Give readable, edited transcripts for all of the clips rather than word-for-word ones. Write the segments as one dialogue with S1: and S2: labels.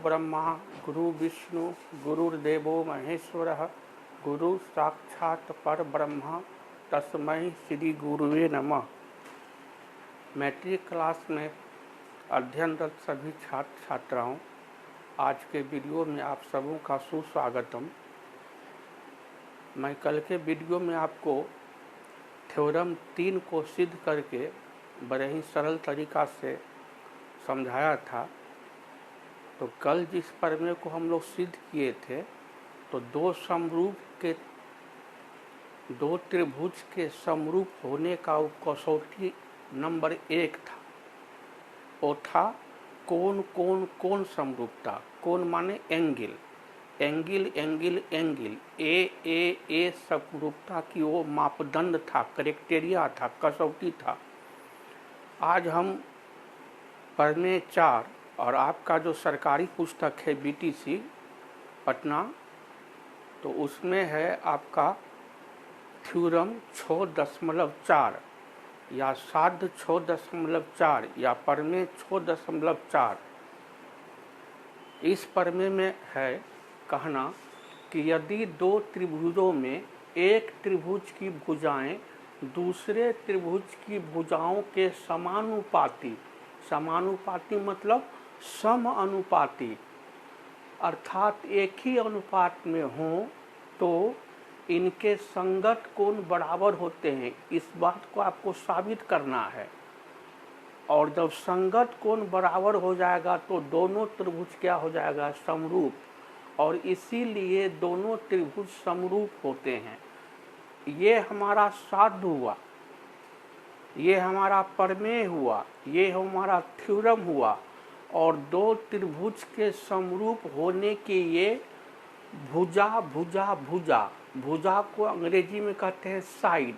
S1: ब्रह्मा गुरु विष्णु गुरुर्देवो महेश्वरः गुरु साक्षात् परब्रह्म तस्मै श्री गुरुवे नमः। मैट्रिक क्लास में अध्ययनरत सभी छात्र छात्राओं, आज के वीडियो में आप सबों का सुस्वागतम। मैं कल के वीडियो में आपको थ्योरम 3 को सिद्ध करके बड़े ही सरल तरीका से समझाया था। तो कल जिस प्रमेय को हम लोग सिद्ध किए थे, तो दो त्रिभुज के समरूप होने का कसौटी नंबर 1 था। वो था कोण समरूपता। कोण माने एंगल, एंगल एंगल एंगल, ए समरूपता की वो मापदंड था, क्राइटेरिया था, कसौटी था। आज हम प्रमेय 4 और आपका जो सरकारी पुस्तक है बीटीसी पटना, तो उसमें है आपका थ्योरम 6.4 या साध्य 6.4 या प्रमेय 6.4। इस प्रमेय में है कहना कि यदि दो त्रिभुजों में एक त्रिभुज की भुजाएं दूसरे त्रिभुज की भुजाओं के समानुपाती, समानुपाती मतलब समानुपाती अर्थात एक ही अनुपात में हों, तो इनके संगत कोण बराबर होते हैं। इस बात को आपको साबित करना है। और जब संगत कोण बराबर हो जाएगा तो दोनों त्रिभुज क्या हो जाएगा? समरूप। और इसीलिए दोनों त्रिभुज समरूप होते हैं। ये हमारा साध्य हुआ, ये हमारा प्रमेय हुआ, ये हमारा थ्योरम हुआ। और दो त्रिभुज के समरूप होने के ये भुजा भुजा भुजा, भुजा को अंग्रेजी में कहते हैं साइड।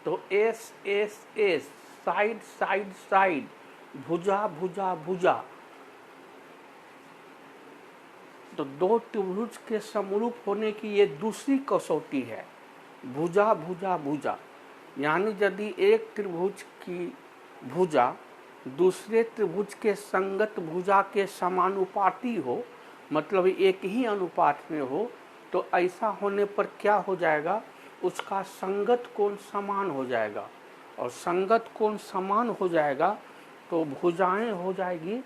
S1: तो S S S, side side side, भुजा भुजा भुजा। तो दो त्रिभुज के समरूप होने की ये दूसरी कसौटी है, भुजा भुजा भुजा। यानी यदि एक त्रिभुज की भुजा दूसरे त्रिभुज के संगत भुजा के समानुपाती हो, मतलब एक ही अनुपात में हो, तो ऐसा होने पर क्या हो जाएगा? उसका संगत कोण समान हो जाएगा। और संगत कोण समान हो जाएगा तो भुजाएं हो जाएगी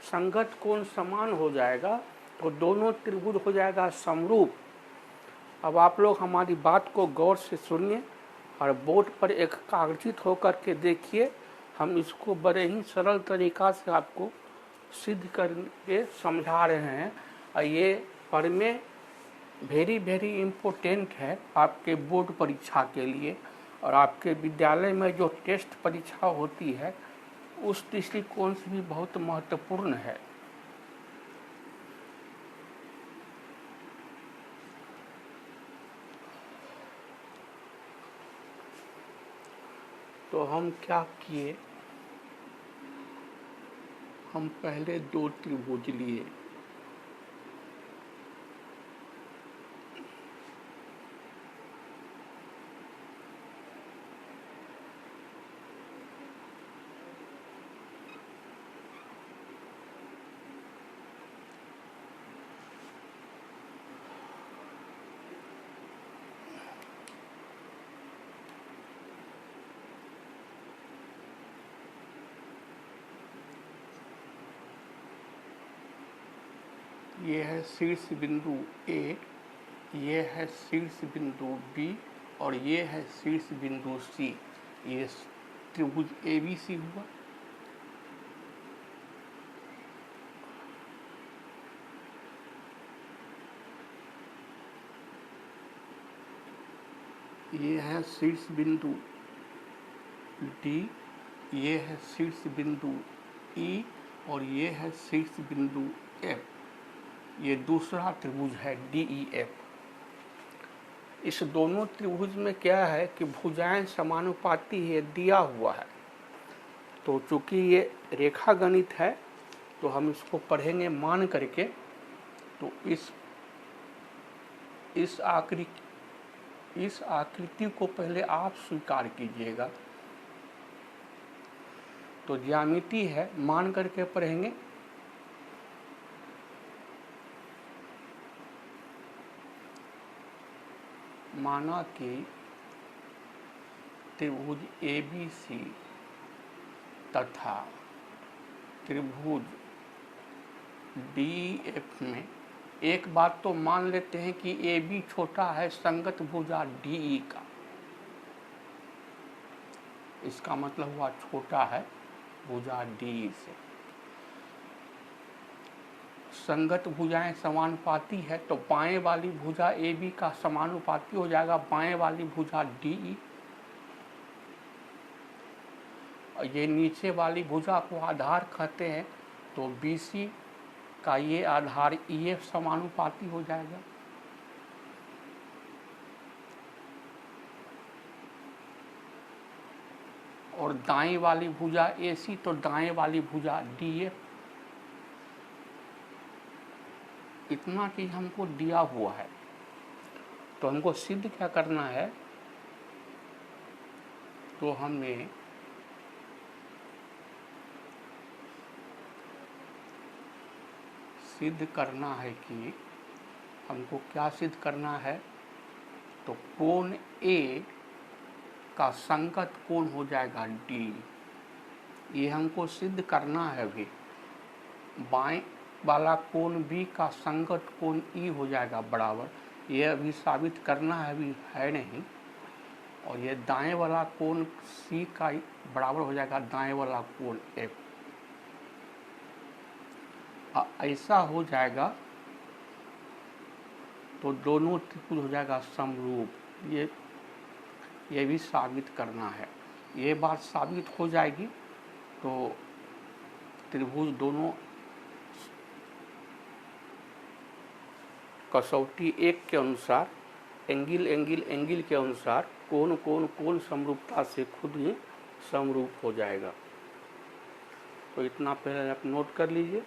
S1: संगत कोण समान हो जाएगा तो दोनों त्रिभुज हो जाएगा समरूप। अब आप लोग हमारी बात को गौर से सुनिए और बोर्ड पर एक कागजित होकर के देखिए। हम इसको बड़े ही सरल तरीका से आपको सिद्ध करके समझा रहे हैं। और ये प्रमेय वेरी इम्पोर्टेंट है आपके बोर्ड परीक्षा के लिए। और आपके विद्यालय में जो टेस्ट परीक्षा होती है उस दृष्टिकोण से भी बहुत महत्वपूर्ण है। तो हम क्या किए, हम पहले दो त्रिभुज लिए। ये है शीर्ष बिंदु ए, ये है शीर्ष बिंदु बी और ये है शीर्ष बिंदु सी। ये त्रिभुज ABC हुआ। ये है शीर्ष बिंदु डी, ये है शीर्ष बिंदु ई और ये है शीर्ष बिंदु एफ। ये दूसरा त्रिभुज है DEF। इस दोनों त्रिभुज में क्या है कि भुजाएं समानुपाती है, दिया हुआ है। तो चूंकि ये रेखा गणित है तो हम इसको पढ़ेंगे मान करके। तो इस आकृति को पहले आप स्वीकार कीजिएगा। तो ज्यामिति है, मान करके पढ़ेंगे। माना कि त्रिभुज ABC तथा त्रिभुज DEF में एक बात तो मान लेते हैं कि AB छोटा है संगत भुजा DE का, इसका मतलब हुआ छोटा है भुजा DE से। संगत भुजाएं समानुपाती है तो बाएं वाली भुजा AB का समानुपाती हो जाएगा बाएं वाली भुजा DE। ये नीचे वाली भुजा को आधार कहते हैं तो BC का ये आधार EF समानुपाती हो जाएगा। और दाएं वाली भुजा AC तो दाएं वाली भुजा DF। इतना चीज हमको दिया हुआ है तो हमको सिद्ध क्या करना है, तो हमें सिद्ध करना है कि हमको क्या सिद्ध करना है, तो कोण A का संगत कोण हो जाएगा D। ये हमको सिद्ध करना है अभी। बाएं वाला कोण B का संगत कोण E हो जाएगा बराबर, ये अभी साबित करना है, अभी है नहीं। और ये दाएं वाला कोण C का बराबर हो जाएगा दाएं वाला कोण F। ऐसा हो जाएगा तो दोनों त्रिभुज हो जाएगा समरूप। ये भी साबित करना है। ये बात साबित हो जाएगी तो त्रिभुज दोनों कसौटी एक के अनुसार एंगल के अनुसार कोण समरूपता से खुद ही समरूप हो जाएगा। तो इतना पहले आप नोट कर लीजिए।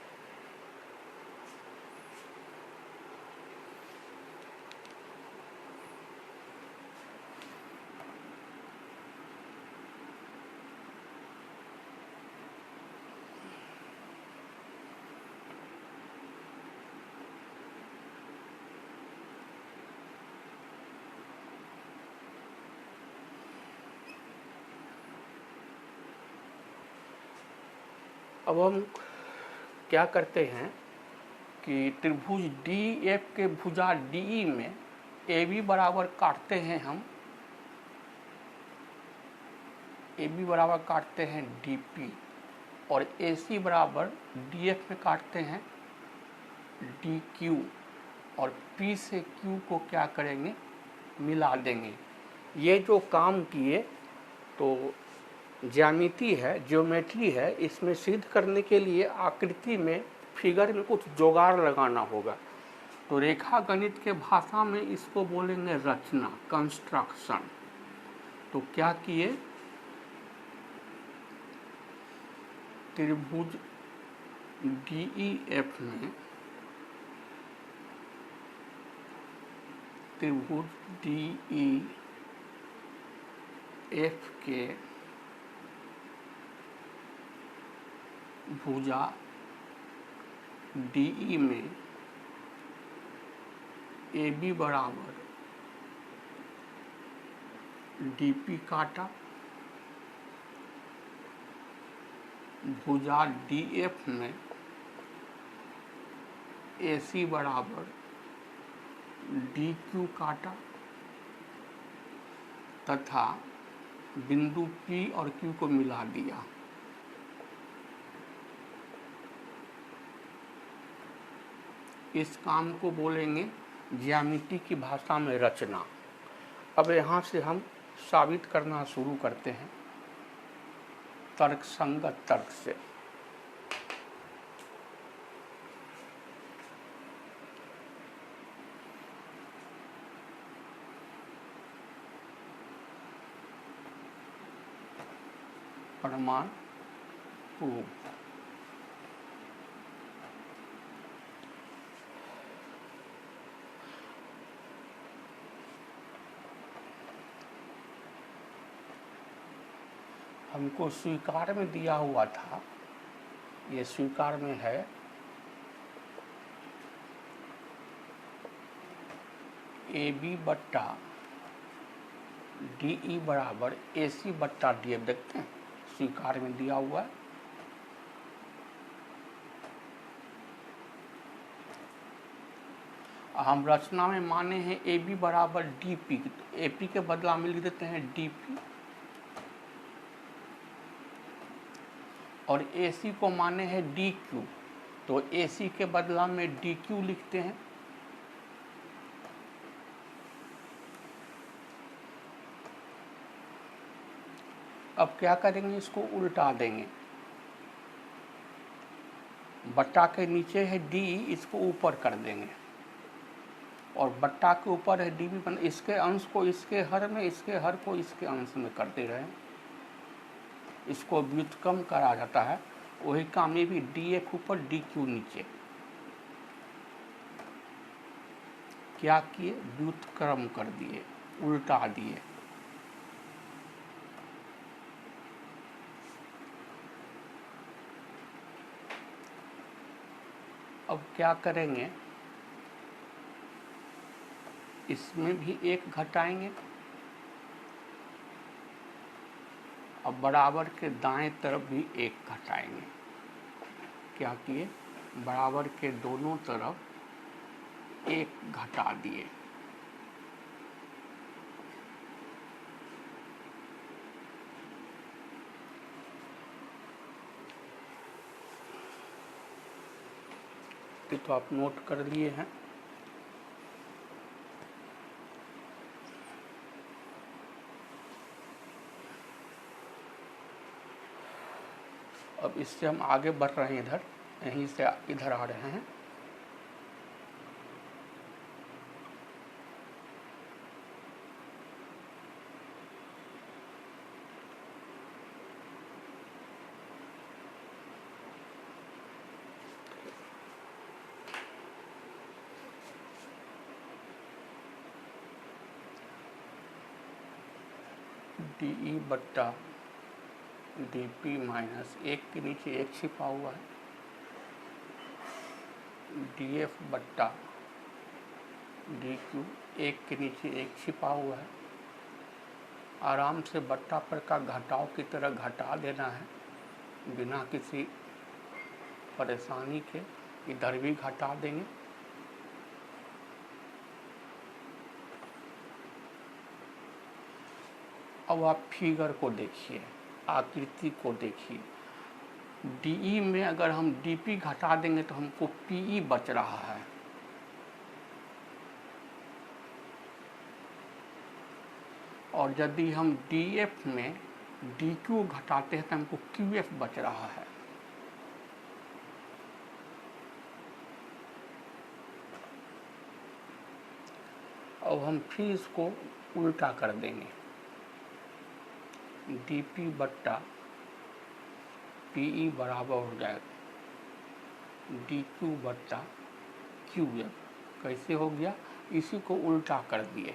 S1: अब हम क्या करते हैं कि त्रिभुज DF के भुजा DE में AB बराबर काटते हैं हम, AB बराबर काटते हैं DP और AC बराबर DF में काटते हैं DQ और P से Q को क्या करेंगे, मिला देंगे। ये जो काम किए तो ज्यामिति है, ज्योमेट्री है, इसमें सिद्ध करने के लिए आकृति में फिगर में कुछ जोगाड़ लगाना होगा। तो रेखा गणित के भाषा में इसको बोलेंगे रचना, कंस्ट्रक्शन। तो क्या किए, त्रिभुज DEF में त्रिभुज DEF के भुजा DE में AB बराबर DP काटा, भुजा DF में AC बराबर DQ काटा तथा बिंदु P और Q को मिला दिया। इस काम को बोलेंगे ज्यामिति की भाषा में रचना। अब यहाँ से हम साबित करना शुरू करते हैं तर्कसंगत तर्क से। प्रमाण प्रूफ। हमको स्वीकार में दिया हुआ था, ये स्वीकार में है AB बट्टा डी ई बराबर ए सी बट्टा डी एफ, देखते हैं स्वीकार में दिया हुआ है। हम रचना में माने हैं ए बी बराबर डी पी, तो ए पी के बदला में लिख देते हैं डी पी, और ए सी को माने हैं डी क्यू, तो ए सी के बदला में डी क्यू लिखते हैं। अब क्या करेंगे, इसको उल्टा देंगे, बट्टा के नीचे है डी, इसको ऊपर कर देंगे, और बट्टा के ऊपर है डी बी, इसके अंश को इसके हर में, इसके हर को इसके अंश में करते रहे, इसको व्युत्क्रम करा जाता है। वही काम में भी डी एफ ऊपर डी क्यू नीचे, क्या किए, व्युत्क्रम कर दिए, उल्टा दिए। अब क्या करेंगे, इसमें भी एक घटाएंगे, अब बराबर के दाएं तरफ भी एक घटाएंगे। क्या किए, बराबर के दोनों तरफ एक घटा दिए। तो आप नोट कर लिए हैं। अब इससे हम आगे बढ़ रहे हैं, इधर यहीं से इधर आ रहे हैं। डी ई बट्टा डी पी माइनस एक के नीचे एक छिपा हुआ है, डी एफ बट्टा डी क्यू एक के नीचे एक छिपा हुआ है। आराम से बट्टा पर का घटाव की तरह घटा देना है, बिना किसी परेशानी के। इधर भी घटा देंगे। अब आप फिगर को देखिए, आकृति को देखिए। डीई में अगर हम डीपी घटा देंगे तो हमको पीई बच रहा है, और यदि हम डीएफ में डीक्यू घटाते हैं तो हमको क्यूएफ बच रहा है। अब हम फिर इसको उल्टा कर देंगे, डीपी बट्टा पीई बराबर हो जाएगा डीक्यू बट्टा क्यूएफ। कैसे हो गया, इसी को उल्टा कर दिए।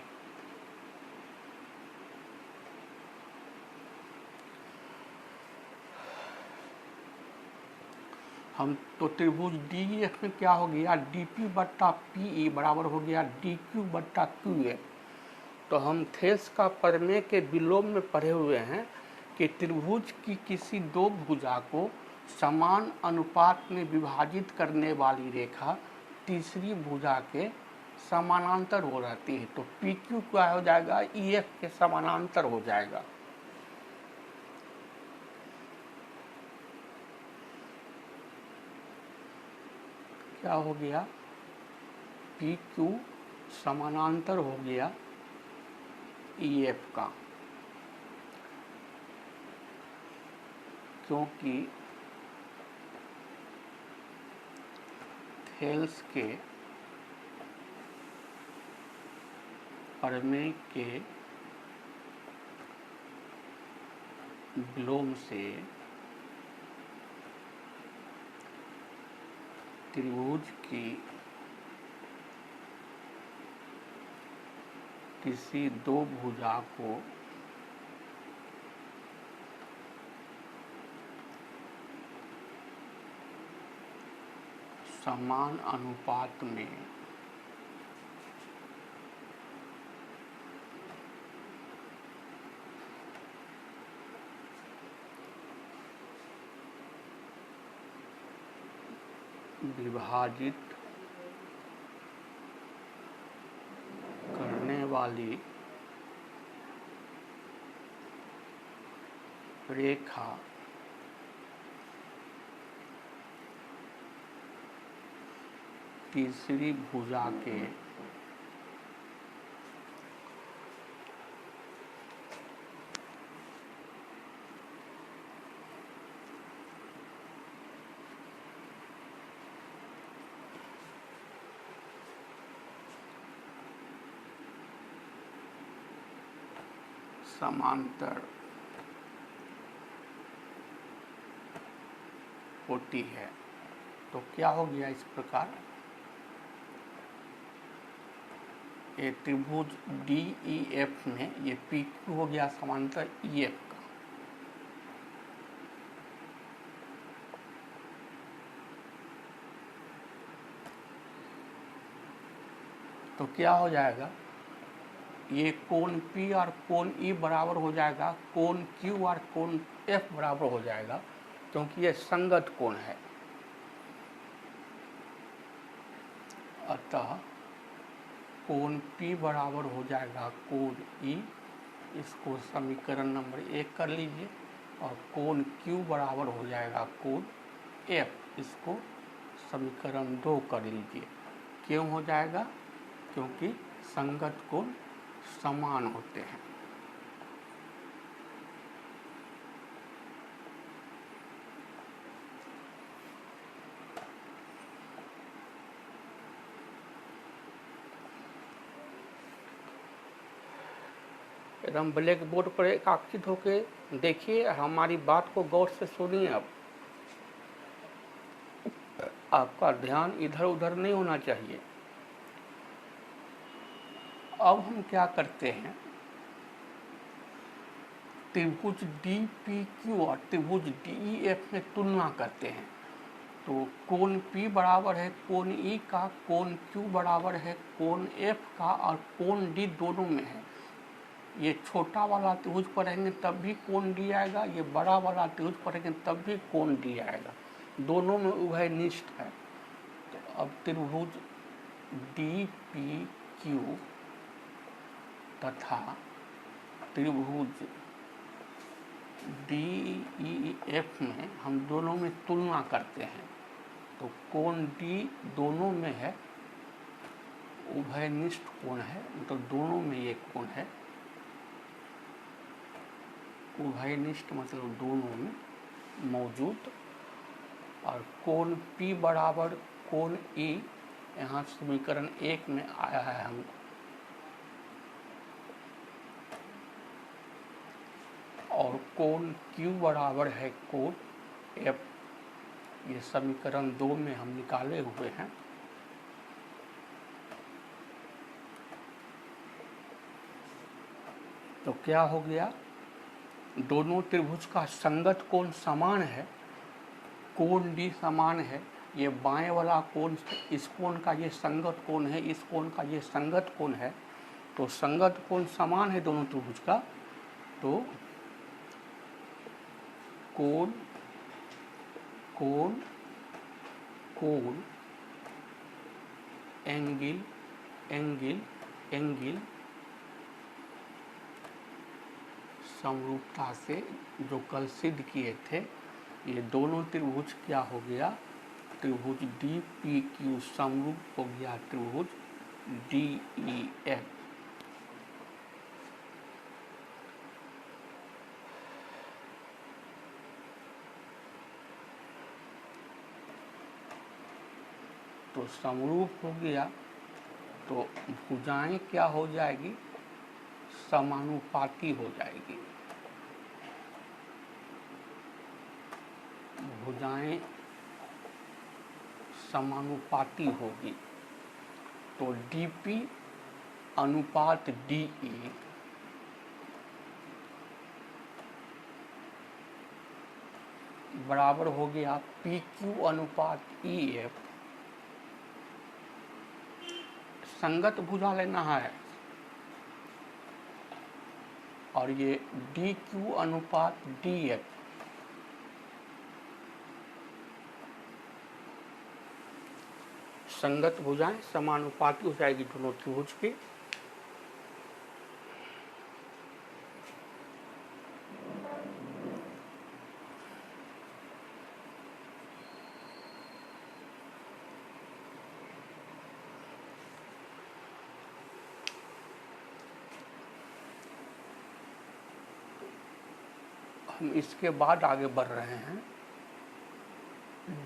S1: हम तो त्रिभुज डीएफ में क्या हो गया, डीपी बट्टा पीई बराबर हो गया डीक्यू बट्टा क्यूएफ। तो हम थेल्स का प्रमेय के विलोम में पढ़े हुए हैं कि त्रिभुज की किसी दो भुजा को समान अनुपात में विभाजित करने वाली रेखा तीसरी भुजा के समानांतर हो जाती है। तो पी क्यू क्या हो जाएगा, ई एफ के समानांतर हो जाएगा। क्या हो गया, पी क्यू समानांतर हो गया ई एफ का, क्योंकि थेल्स के प्रमेय के विलोम से त्रिभुज की किसी दो भुजा को समान अनुपात में विभाजित करने वाली रेखा तीसरी भुजा के समांतर होती है। तो क्या हो गया इस प्रकार, ये त्रिभुज डी ई एफ में ये पी क्यू हो गया समांतर ई एफ का। तो क्या हो जाएगा, ये कोण P और कोण E बराबर हो जाएगा कोण Q और कोण F बराबर हो जाएगा, क्योंकि ये संगत कोण है। अतः कोण P बराबर हो जाएगा कोण E, इसको समीकरण नंबर 1 कर लीजिए, और कोण Q बराबर हो जाएगा कोण F, इसको समीकरण 2 कर लीजिए। क्यों हो जाएगा, क्योंकि संगत कोण समान होते हैं। एकदम ब्लैक बोर्ड पर एकांकित होके देखिए, हमारी बात को गौर से सुनिए। अब आपका ध्यान इधर उधर नहीं होना चाहिए। अब हम क्या करते हैं, त्रिभुज डी पी क्यू और त्रिभुज डी ई एफ में तुलना करते हैं। तो कोण P बराबर है कोण E का, कोण Q बराबर है कोण F का, और कोण D दोनों में है। ये छोटा वाला त्रिभुज पढ़ेंगे तब भी कोण D आएगा, ये बड़ा वाला त्रिभुज पढ़ेंगे तब भी कोण D आएगा, दोनों में उभयनिष्ठ है। तो अब त्रिभुज डी पी क्यू तथा त्रिभुज डी ई एफ में हम दोनों में तुलना करते हैं। तो कोण D दोनों में है, उभयनिष्ठ कोण है, तो दोनों में ये कोण है। उभयनिष्ठ मतलब दोनों में मौजूद। और कोण P बराबर कोण E, यहाँ समीकरण 1 में आया है हम, और कोण Q बराबर है कोण F, ये समीकरण 2 में हम निकाले हुए हैं। तो क्या हो गया, दोनों त्रिभुज का संगत कोण समान है, कोण D समान है। ये बाएं वाला कोण, इस कोण का ये संगत कोण है, इस कोण का ये संगत कोण है। तो संगत कोण समान है दोनों त्रिभुज का। तो कोण कोण कोण एंगल एंगल एंगल समरूपता से जो कल सिद्ध किए थे, ये दोनों त्रिभुज क्या हो गया, त्रिभुज डी पी क्यू समरूप हो गया त्रिभुज डी ई एफ। तो समरूप हो गया, तो भुजाएं क्या हो जाएगी, समानुपाती हो जाएगी। भुजाएं समानुपाती होगी। तो डीपी अनुपात डीई बराबर हो गया पी क्यू अनुपात ई एफ। संगत भुजा लेना है, और ये डी क्यू अनुपात डी एफ। संगत भुजाएं समानुपाती हो जाएगी दोनों त्रिभुज की। हम इसके बाद आगे बढ़ रहे हैं।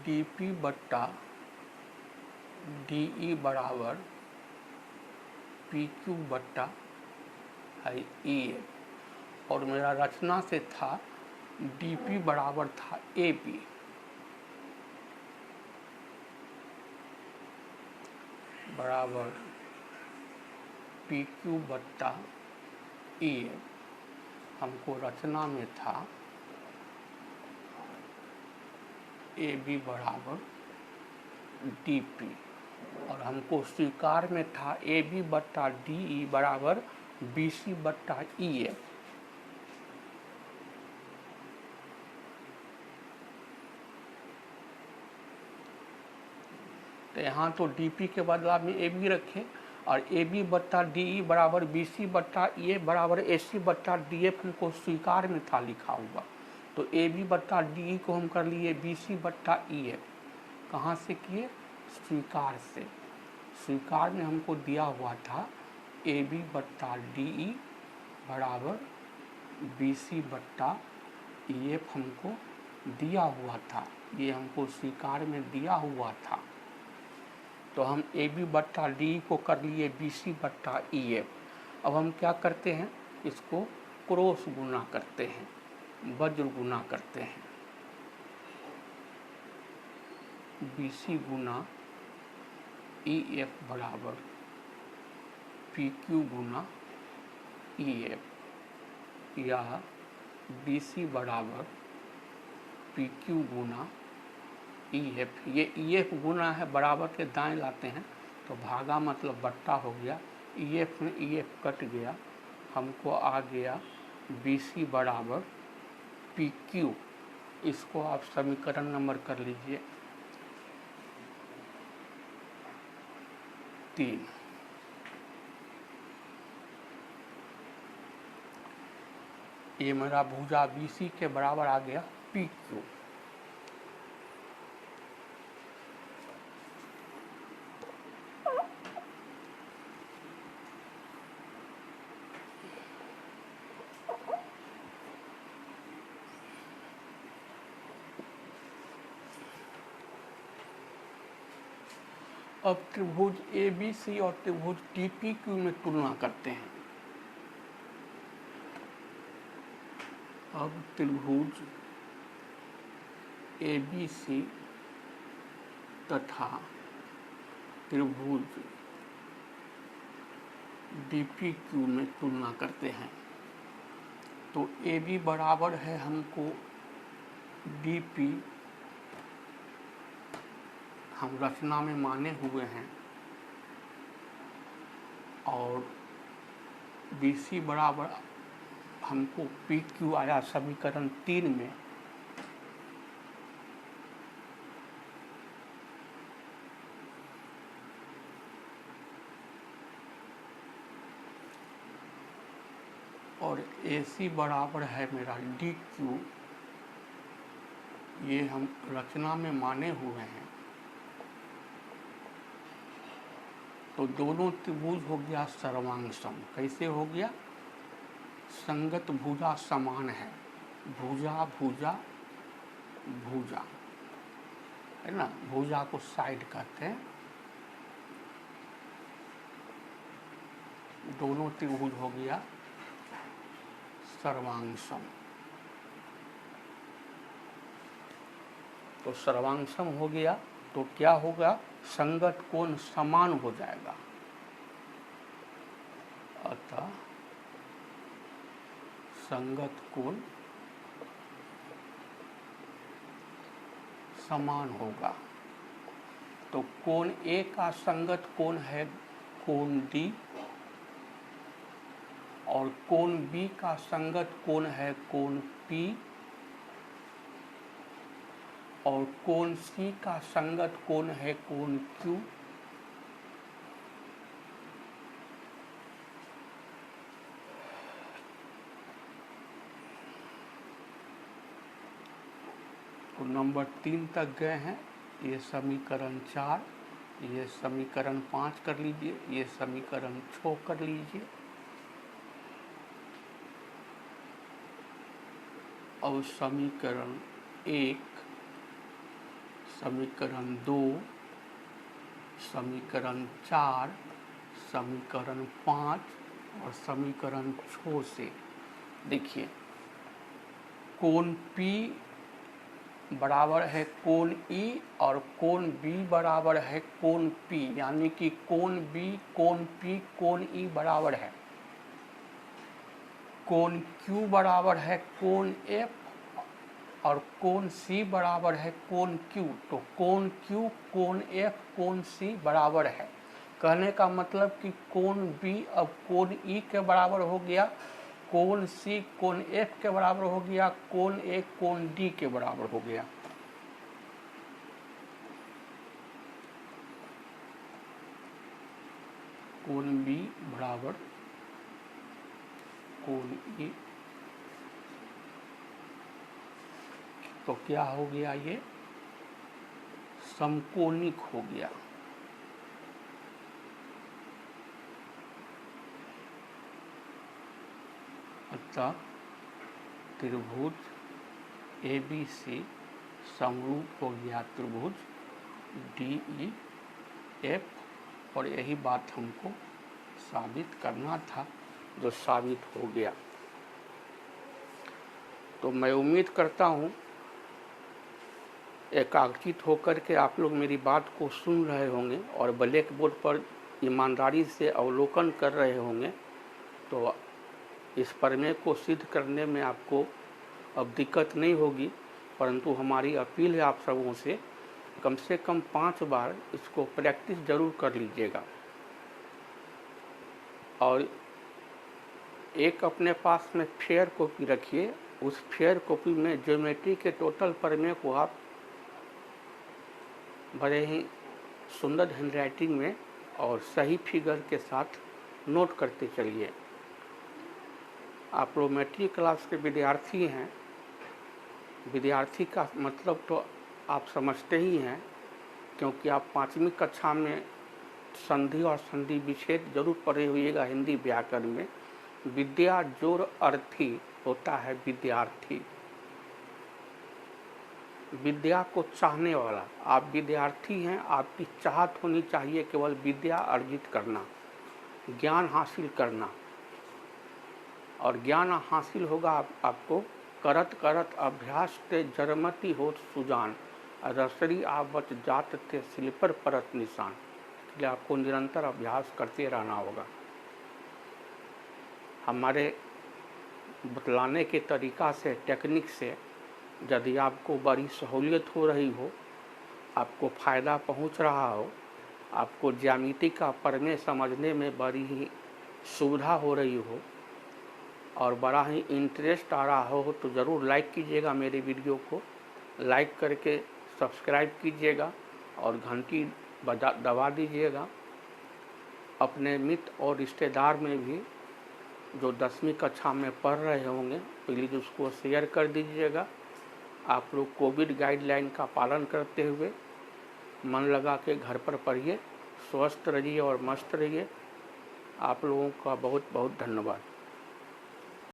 S1: dp बट्टा de बराबर pq बट्टा e, और मेरा रचना से था dp बराबर था ab बराबर pq बट्टा e। हमको रचना में था AB बराबर DP, और हमको स्वीकार में था AB बट्टा DE बराबर BC बट्टा EF। तो यहाँ तो DP के बदला में AB रखे, और AB बट्टा DE बराबर BC बट्टा EF बराबर AC बट्टा DF हमको स्वीकार में था लिखा हुआ। तो AB बट्टा DE को हम कर लिए BC बट्टा EF। कहाँ से किए? स्वीकार से। स्वीकार में हमको दिया हुआ था AB बट्टा DE बराबर BC बट्टा EF हमको दिया हुआ था, ये हमको स्वीकार में दिया हुआ था। तो हम AB बट्टा DE को कर लिए BC बट्टा EF। अब हम क्या करते हैं, इसको क्रॉस गुना करते हैं, वज्र गुना करते हैं। BC गुना EF बराबर PQ गुना EF, या BC बराबर PQ गुना EF। ये EF गुना है, बराबर के दाएं लाते हैं तो भागा मतलब बट्टा हो गया, EF में EF कट गया, हमको आ गया BC बराबर PQ। इसको आप समीकरण नंबर कर लीजिए 3। ये मेरा भुजा BC के बराबर आ गया PQ। अब त्रिभुज ABC और त्रिभुज TPQ में तुलना करते हैं। अब त्रिभुज ABC तथा त्रिभुज DPQ में तुलना करते हैं। तो AB बराबर है हमको DP, हम रचना में माने हुए हैं, और BC बराबर हमको PQ आया समीकरण 3 में। और AC बराबर है मेरा DQ, ये हम रचना में माने हुए हैं। तो दोनों त्रिभुज हो गया सर्वांग-सम। कैसे हो गया? संगत भुजा समान है, भुजा भुजा भुजा, है ना, भुजा को साइड कहते हैं। दोनों त्रिभुज हो गया सर्वांग-सम। तो सर्वांग-सम हो गया तो क्या होगा? संगत कोण समान हो जाएगा। अतः संगत कोण समान होगा। तो कोण A का संगत कोण है कोण D, और कोण B का संगत कोण है कोण P, और कोण C का संगत कोण है कोण Q, तो नंबर 3 तक गए हैं। ये समीकरण 4, ये समीकरण 5 कर लीजिए, ये समीकरण 6 कर लीजिए। और समीकरण 1, समीकरण 2, समीकरण 4, समीकरण 5 और समीकरण 6 से देखिए कोण P बराबर है कोण E और कोण B बराबर है कोण P, यानी कि कोण B कोण P कोण E बराबर है। कोण Q बराबर है कोण F और कोण C बराबर है कोण Q। तो कोण Q कोण F कोण C बराबर है। कहने का मतलब कि कोण B अब कोण E के बराबर हो गया, कोण C कोण F के बराबर हो गया, कोण A कोण D के बराबर हो गया। कोण B बराबर कोण E, तो क्या हो गया, ये समकोणिक हो गया। अतः त्रिभुज ABC समरूप हो गया त्रिभुज DEF, और यही बात हमको साबित करना था, जो साबित हो गया। तो मैं उम्मीद करता हूँ एकाग्रचित होकर के आप लोग मेरी बात को सुन रहे होंगे और ब्लैक बोर्ड पर ईमानदारी से अवलोकन कर रहे होंगे। तो इस प्रमेय को सिद्ध करने में आपको अब दिक्कत नहीं होगी, परंतु हमारी अपील है आप सबों से कम 5 बार इसको प्रैक्टिस जरूर कर लीजिएगा। और एक अपने पास में फेयर कॉपी रखिए, उस फेयर कॉपी में ज्योमेट्री के टोटल प्रमेय को आप बड़े ही सुंदर हैंडराइटिंग में और सही फिगर के साथ नोट करते चलिए। आप लोग मैट्रिक क्लास के विद्यार्थी हैं, विद्यार्थी का मतलब तो आप समझते ही हैं, क्योंकि आप 5वीं कक्षा में संधि और संधि विच्छेद जरूर पढ़े हुएगा हिंदी व्याकरण में। विद्या जोर अर्थी होता है विद्यार्थी, विद्या को चाहने वाला। आप विद्यार्थी हैं, आपकी चाहत होनी चाहिए केवल विद्या अर्जित करना, ज्ञान हासिल करना, और ज्ञान हासिल होगा आपको करत करत अभ्यास ते जरमती होत सुजान, रसरी आवत जात थे सिल पर परत निशान। इसलिए आपको निरंतर अभ्यास करते रहना होगा। हमारे बतलाने के तरीका से, टेक्निक से यदि आपको बड़ी सहूलियत हो रही हो, आपको फ़ायदा पहुंच रहा हो, आपको ज्यामिति का प्रमेय समझने में बड़ी ही सुविधा हो रही हो और बड़ा ही इंटरेस्ट आ रहा हो, तो ज़रूर लाइक कीजिएगा। मेरे वीडियो को लाइक करके सब्सक्राइब कीजिएगा और घंटी दबा दीजिएगा। अपने मित्र और रिश्तेदार में भी जो 10वीं कक्षा में पढ़ रहे होंगे, प्लीज़ उसको शेयर कर दीजिएगा। आप लोग कोविड गाइडलाइन का पालन करते हुए मन लगा के घर पर पढ़िए, स्वस्थ रहिए और मस्त रहिए। आप लोगों का बहुत बहुत धन्यवाद।